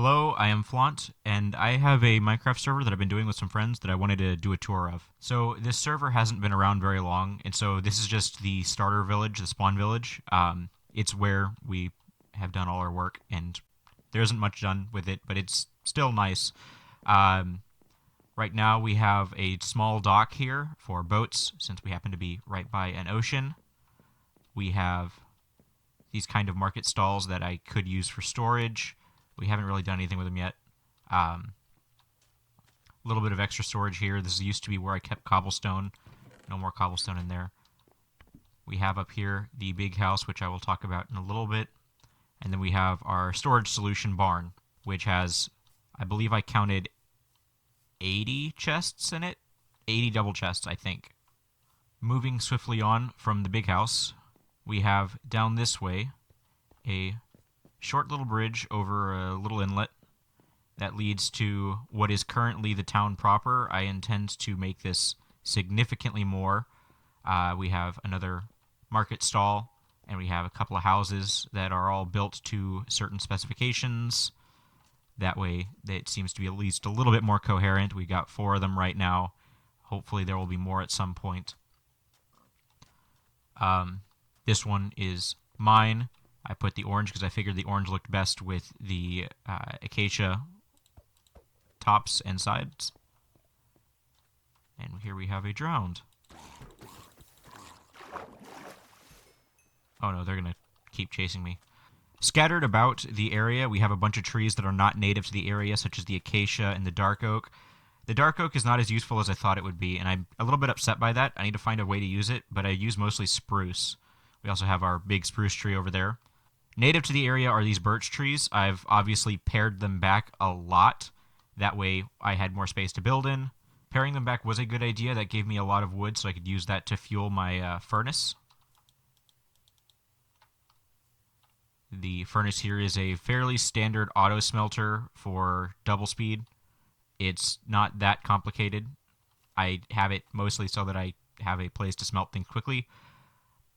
Hello, I am Flaunt, and I have a Minecraft server that I've been doing with some friends that I wanted to do a tour of. So this server hasn't been around very long, and so this is just the starter village, the spawn village. It's where we have done all our work, and there isn't much done with it, but it's still nice. Um, right now we have a small dock here for boats, since we happen to be right by an ocean. We have these kind of market stalls that I could use for storage. We haven't really done anything with them yet. A little bit of extra storage here. This used to be where I kept cobblestone. No more cobblestone in there. We have up here the big house, which I will talk about in a little bit. And then we have our storage solution barn, which has, I believe I counted 80 chests in it. 80 double chests, I think. Moving swiftly on from the big house, we have down this way a short little bridge over a little inlet that leads to what is currently the town proper. I intend to make this significantly more. We have another market stall, and we have a couple of houses that are all built to certain specifications. That way, it seems to be at least a little bit more coherent. We got 4 of them right now. Hopefully there will be more at some point. This one is mine. I put the orange because I figured the orange looked best with the acacia tops and sides. And here we have a drowned. Oh no, they're going to keep chasing me. Scattered about the area, we have a bunch of trees that are not native to the area, such as the acacia and the dark oak. The dark oak is not as useful as I thought it would be, and I'm a little bit upset by that. I need to find a way to use it, but I use mostly spruce. We also have our big spruce tree over there. Native to the area are these birch trees. I've obviously pared them back a lot. That way I had more space to build in. Paring them back was a good idea. That gave me a lot of wood, so I could use that to fuel my furnace. The furnace here is a fairly standard auto smelter for double speed. It's not that complicated. I have it mostly so that I have a place to smelt things quickly.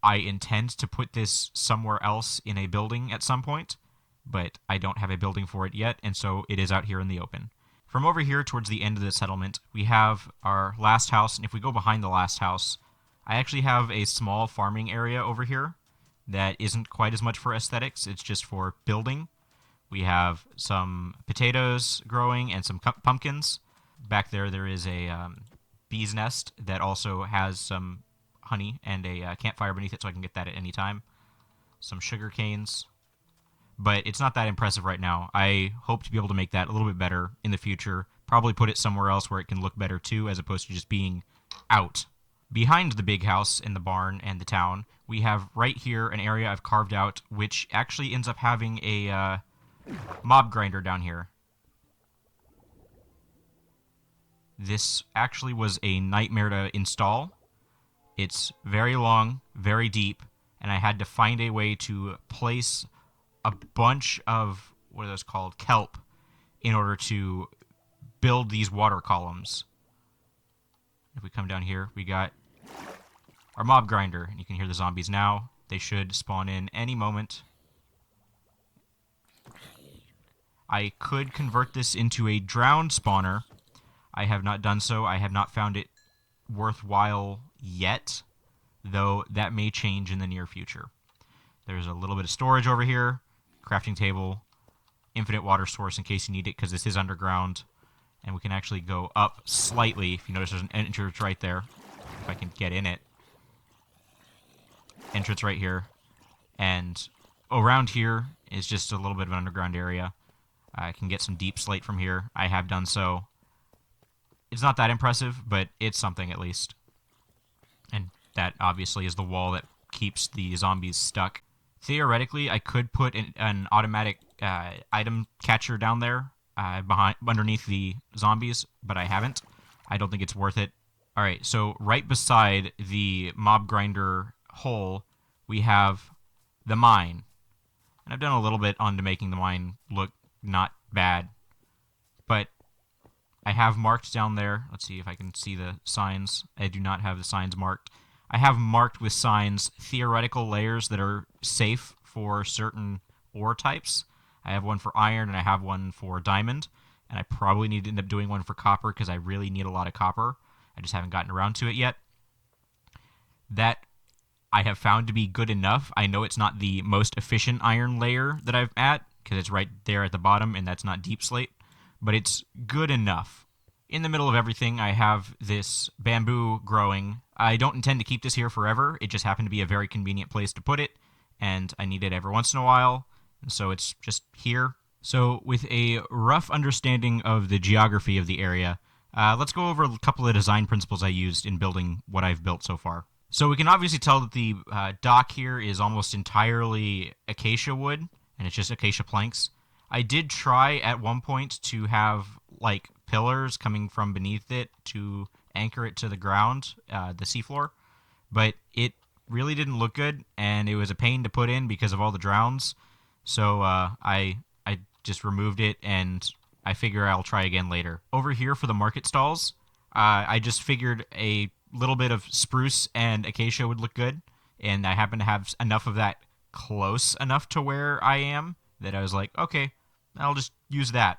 I intend to put this somewhere else in a building at some point, but I don't have a building for it yet, and so it is out here in the open. From over here towards the end of the settlement, we have our last house, and if we go behind the last house, I actually have a small farming area over here that isn't quite as much for aesthetics. It's just for building. We have some potatoes growing and some pumpkins. Back there is a bee's nest that also has some honey and a campfire beneath it, so I can get that at any time. Some sugar canes. But it's not that impressive right now. I hope to be able to make that a little bit better in the future. Probably put it somewhere else where it can look better too, as opposed to just being out. Behind the big house and the barn and the town, we have right here an area I've carved out, which actually ends up having a mob grinder down here. This actually was a nightmare to install. It's very long, very deep, and I had to find a way to place a bunch of, what are those called, kelp, in order to build these water columns. If we come down here, we got our mob grinder, and you can hear the zombies now. They should spawn in any moment. I could convert this into a drowned spawner. I have not done so. I have not found it worthwhile yet, though that may change in the near future. There's a little bit of storage over here, crafting table, infinite water source in case you need it, because this is underground, and we can actually go up slightly. If you notice, there's an entrance right there, if I can get in it. Entrance right here, and around here is just a little bit of an underground area. I can get some deep slate from here. I have done so. It's not that impressive, but it's something at least. And that obviously is the wall that keeps the zombies stuck. Theoretically, I could put an automatic item catcher down there underneath the zombies, but I haven't. I don't think it's worth it. Alright, so right beside the mob grinder hole, we have the mine. And I've done a little bit onto making the mine look not bad. But I have marked down there, let's see if I can see the signs. I do not have the signs marked. I have marked with signs theoretical layers that are safe for certain ore types. I have one for iron, and I have one for diamond, and I probably need to end up doing one for copper because I really need a lot of copper. I just haven't gotten around to it yet. That I have found to be good enough. I know it's not the most efficient iron layer that I'm at, because it's right there at the bottom, and that's not deep slate, but it's good enough. In the middle of everything, I have this bamboo growing. I don't intend to keep this here forever. It just happened to be a very convenient place to put it, and I need it every once in a while, and so it's just here. So with a rough understanding of the geography of the area, let's go over a couple of design principles I used in building what I've built so far. So we can obviously tell that the dock here is almost entirely acacia wood, and it's just acacia planks. I did try at one point to have like pillars coming from beneath it to anchor it to the ground, the seafloor, but it really didn't look good, and it was a pain to put in because of all the drowns. So I just removed it, and I figure I'll try again later. Over here for the market stalls, I just figured a little bit of spruce and acacia would look good, and I happen to have enough of that close enough to where I am that I was like, okay, I'll just use that.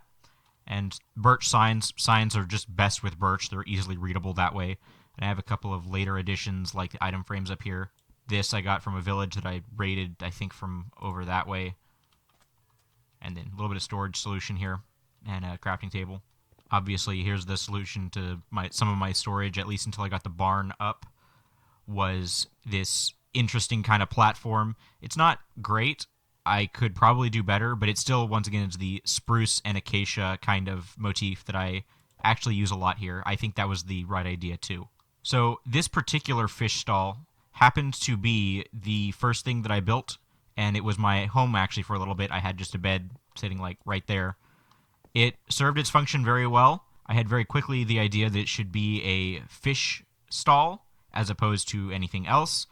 And birch signs are just best with birch. They're easily readable that way. And I have a couple of later additions, like the item frames up here. This I got from a village that I raided, I think, from over that way. And then a little bit of storage solution here, and a crafting table. Obviously, here's the solution to some of my storage, at least until I got the barn up, was this interesting kind of platform. It's not great. I could probably do better, but it still, once again, is the spruce and acacia kind of motif that I actually use a lot here. I think that was the right idea, too. So this particular fish stall happened to be the first thing that I built, and it was my home, actually, for a little bit. I had just a bed sitting, like, right there. It served its function very well. I had very quickly the idea that it should be a fish stall as opposed to anything else,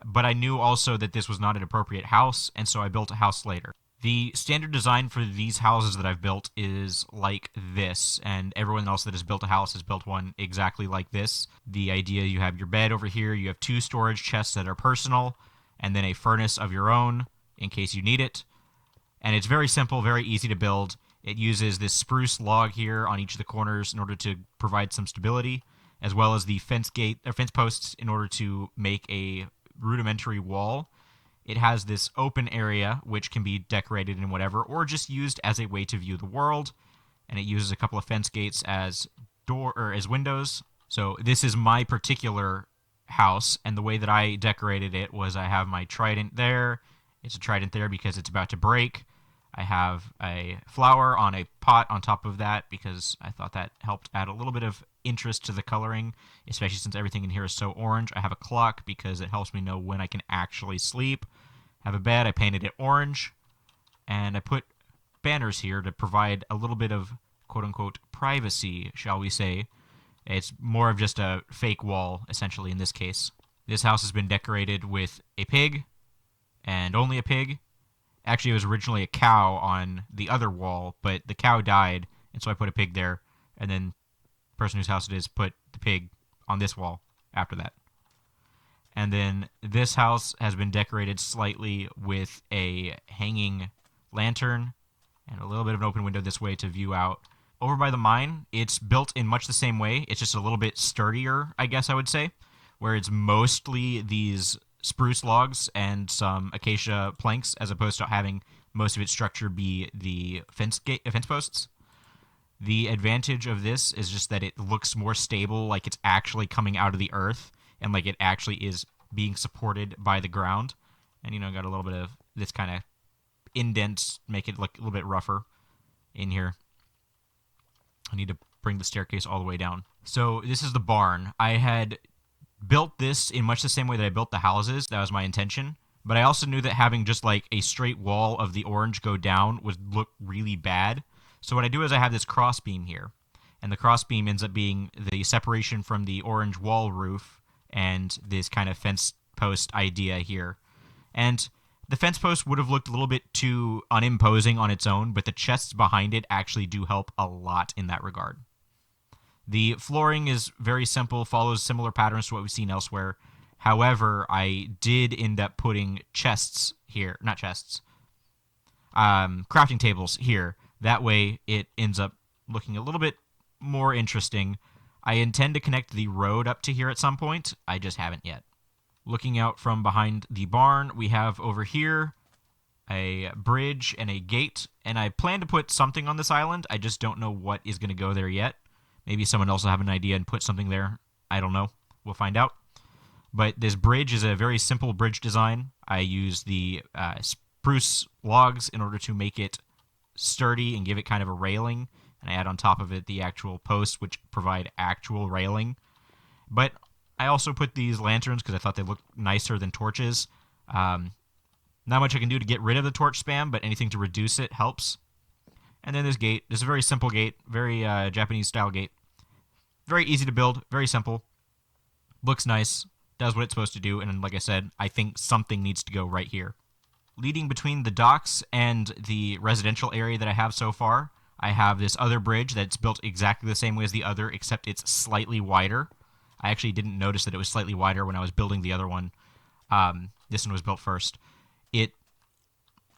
but I knew also that this was not an appropriate house, and so I built a house later. The standard design for these houses that I've built is like this, and everyone else that has built a house has built one exactly like this. The idea, you have your bed over here, you have 2 storage chests that are personal, and then a furnace of your own in case you need it. And it's very simple, very easy to build. It uses this spruce log here on each of the corners in order to provide some stability, as well as the fence posts in order to make a rudimentary wall. It has this open area which can be decorated in whatever, or just used as a way to view the world. And it uses a couple of fence gates as as windows. So this is my particular house, and the way that I decorated it was I have my trident there. It's a trident there because it's about to break. I have a flower on a pot on top of that because I thought that helped add a little bit of interest to the coloring, especially since everything in here is so orange. I have a clock because it helps me know when I can actually sleep. I have a bed. I painted it orange. And I put banners here to provide a little bit of quote-unquote privacy, shall we say. It's more of just a fake wall, essentially, in this case. This house has been decorated with a pig, and only a pig. Actually, it was originally a cow on the other wall, but the cow died, and so I put a pig there, and then the person whose house it is put the pig on this wall after that. And then this house has been decorated slightly with a hanging lantern and a little bit of an open window this way to view out. Over by the mine, it's built in much the same way. It's just a little bit sturdier, I guess I would say, where it's mostly these spruce logs and some acacia planks, as opposed to having most of its structure be the fence posts. The advantage of this is just that it looks more stable, like it's actually coming out of the earth, and like it actually is being supported by the ground. And, got a little bit of this kind of indents, make it look a little bit rougher in here. I need to bring the staircase all the way down. So this is the barn. I had built this in much the same way that I built the houses. That was my intention. But I also knew that having just like a straight wall of the orange go down would look really bad. So what I do is I have this crossbeam here. And the crossbeam ends up being the separation from the orange wall roof and this kind of fence post idea here. And the fence post would have looked a little bit too unimposing on its own, but the chests behind it actually do help a lot in that regard. The flooring is very simple, follows similar patterns to what we've seen elsewhere. However, I did end up putting chests here. Not chests. crafting tables here. That way it ends up looking a little bit more interesting. I intend to connect the road up to here at some point. I just haven't yet. Looking out from behind the barn, we have over here a bridge and a gate, and I plan to put something on this island. I just don't know what is going to go there yet. Maybe someone else will have an idea and put something there. I don't know. We'll find out. But this bridge is a very simple bridge design. I use the spruce logs in order to make it sturdy and give it kind of a railing, and I add on top of it the actual posts, which provide actual railing. But I also put these lanterns because I thought they looked nicer than torches. Not much I can do to get rid of the torch spam, but anything to reduce it helps. And then this gate. This is a very simple gate, very Japanese-style gate. Very easy to build, very simple. Looks nice, does what it's supposed to do, and like I said, I think something needs to go right here. Leading between the docks and the residential area that I have so far, I have this other bridge that's built exactly the same way as the other, except it's slightly wider. I actually didn't notice that it was slightly wider when I was building the other one. This one was built first. It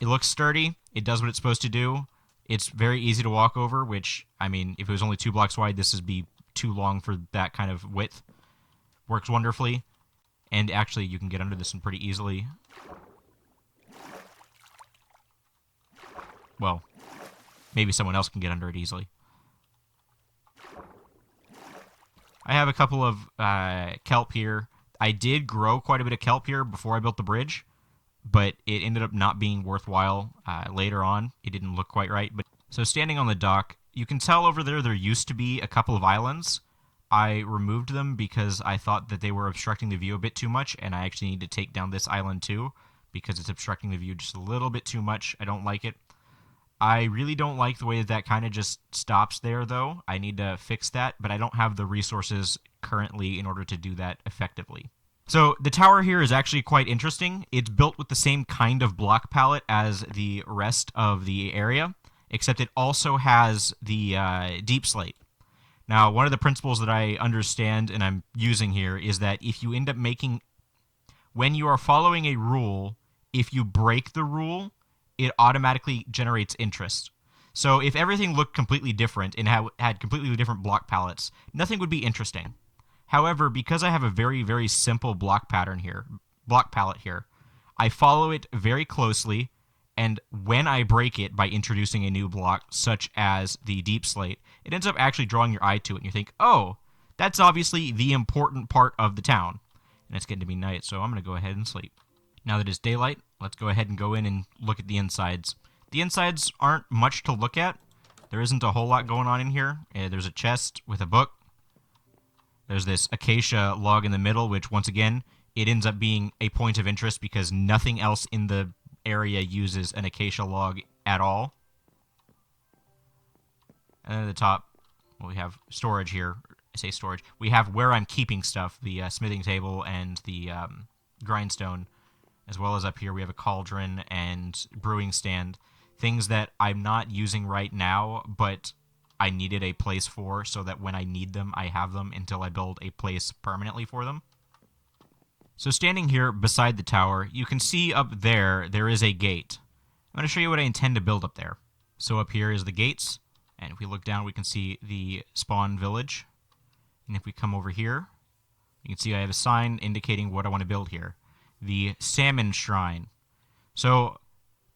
looks sturdy. It does what it's supposed to do. It's very easy to walk over, which, I mean, if it was only 2 blocks wide, this would be too long for that kind of width. Works wonderfully. And actually, you can get under this one pretty easily. Well, maybe someone else can get under it easily. I have a couple of kelp here. I did grow quite a bit of kelp here before I built the bridge, but it ended up not being worthwhile later on. It didn't look quite right. But so standing on the dock, you can tell over there used to be a couple of islands. I removed them because I thought that they were obstructing the view a bit too much, and I actually need to take down this island too because it's obstructing the view just a little bit too much. I don't like it. I really don't like the way that kind of just stops there, though. I need to fix that, but I don't have the resources currently in order to do that effectively. So the tower here is actually quite interesting. It's built with the same kind of block palette as the rest of the area, except it also has the deep slate. Now, one of the principles that I understand and I'm using here is that if you end up making... When you are following a rule, if you break the rule, it automatically generates interest. So if everything looked completely different and had completely different block palettes, nothing would be interesting. However, because I have a very, very simple block palette here, I follow it very closely, and when I break it by introducing a new block, such as the deep slate, it ends up actually drawing your eye to it, and you think, oh, that's obviously the important part of the town. And it's getting to be night, so I'm going to go ahead and sleep. Now that it's daylight, let's go ahead and go in and look at the insides. The insides aren't much to look at. There isn't a whole lot going on in here. There's a chest with a book. There's this acacia log in the middle, which, once again, it ends up being a point of interest because nothing else in the area uses an acacia log at all. And then at the top, well, we have storage here. I say storage. We have where I'm keeping stuff, the smithing table and the grindstone. As well as up here, we have a cauldron and brewing stand. Things that I'm not using right now, but I needed a place for, so that when I need them, I have them until I build a place permanently for them. So standing here beside the tower, you can see up there is a gate. I'm going to show you what I intend to build up there. So up here is the gates, and if we look down, we can see the spawn village. And if we come over here, you can see I have a sign indicating what I want to build here. The salmon shrine. So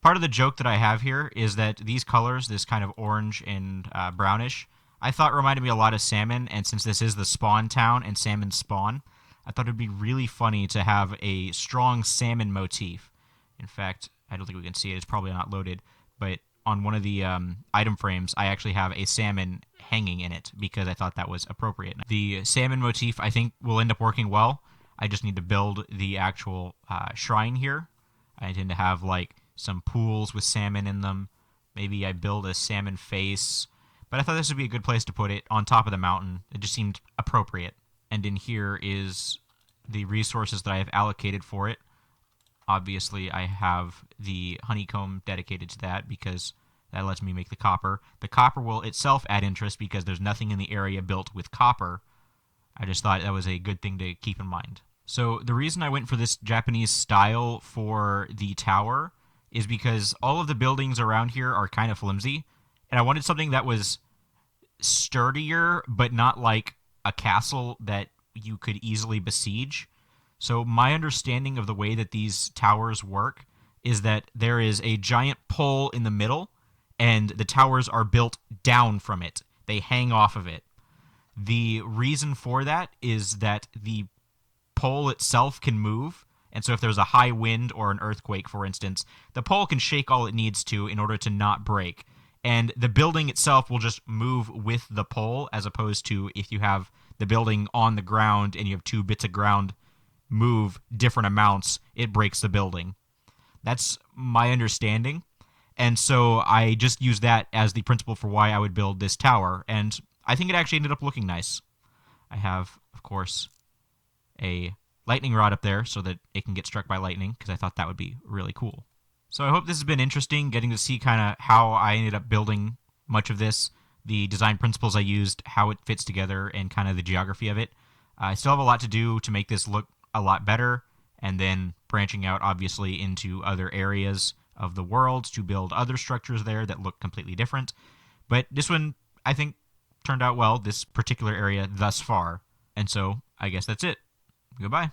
part of the joke that I have here is that these colors, this kind of orange and brownish, I thought reminded me a lot of salmon, and since this is the spawn town and salmon spawn, I thought it would be really funny to have a strong salmon motif. In fact, I don't think we can see it, it's probably not loaded, but on one of the item frames, I actually have a salmon hanging in it because I thought that was appropriate. The salmon motif, I think, will end up working well. I just need to build the actual shrine here. I intend to have, like, some pools with salmon in them. Maybe I build a salmon face. But I thought this would be a good place to put it, on top of the mountain. It just seemed appropriate. And in here is the resources that I have allocated for it. Obviously, I have the honeycomb dedicated to that because that lets me make the copper. The copper will itself add interest because there's nothing in the area built with copper. I just thought that was a good thing to keep in mind. So the reason I went for this Japanese style for the tower is because all of the buildings around here are kind of flimsy, and I wanted something that was sturdier, but not like a castle that you could easily besiege. So, my understanding of the way that these towers work is that there is a giant pole in the middle, and the towers are built down from it. They hang off of it. The reason for that is that the pole itself can move. And so, if there's a high wind or an earthquake, for instance, the pole can shake all it needs to in order to not break. And the building itself will just move with the pole, as opposed to if you have the building on the ground and you have two bits of ground move different amounts, it breaks the building. That's my understanding. And so I just used that as the principle for why I would build this tower. And I think it actually ended up looking nice. I have, of course, a lightning rod up there so that it can get struck by lightning, because I thought that would be really cool. So I hope this has been interesting, getting to see kind of how I ended up building much of this, the design principles I used, how it fits together, and kind of the geography of it. I still have a lot to do to make this look a lot better, and then branching out, obviously, into other areas of the world to build other structures there that look completely different. But this one, I think, turned out well, this particular area thus far. And so I guess that's it. Goodbye.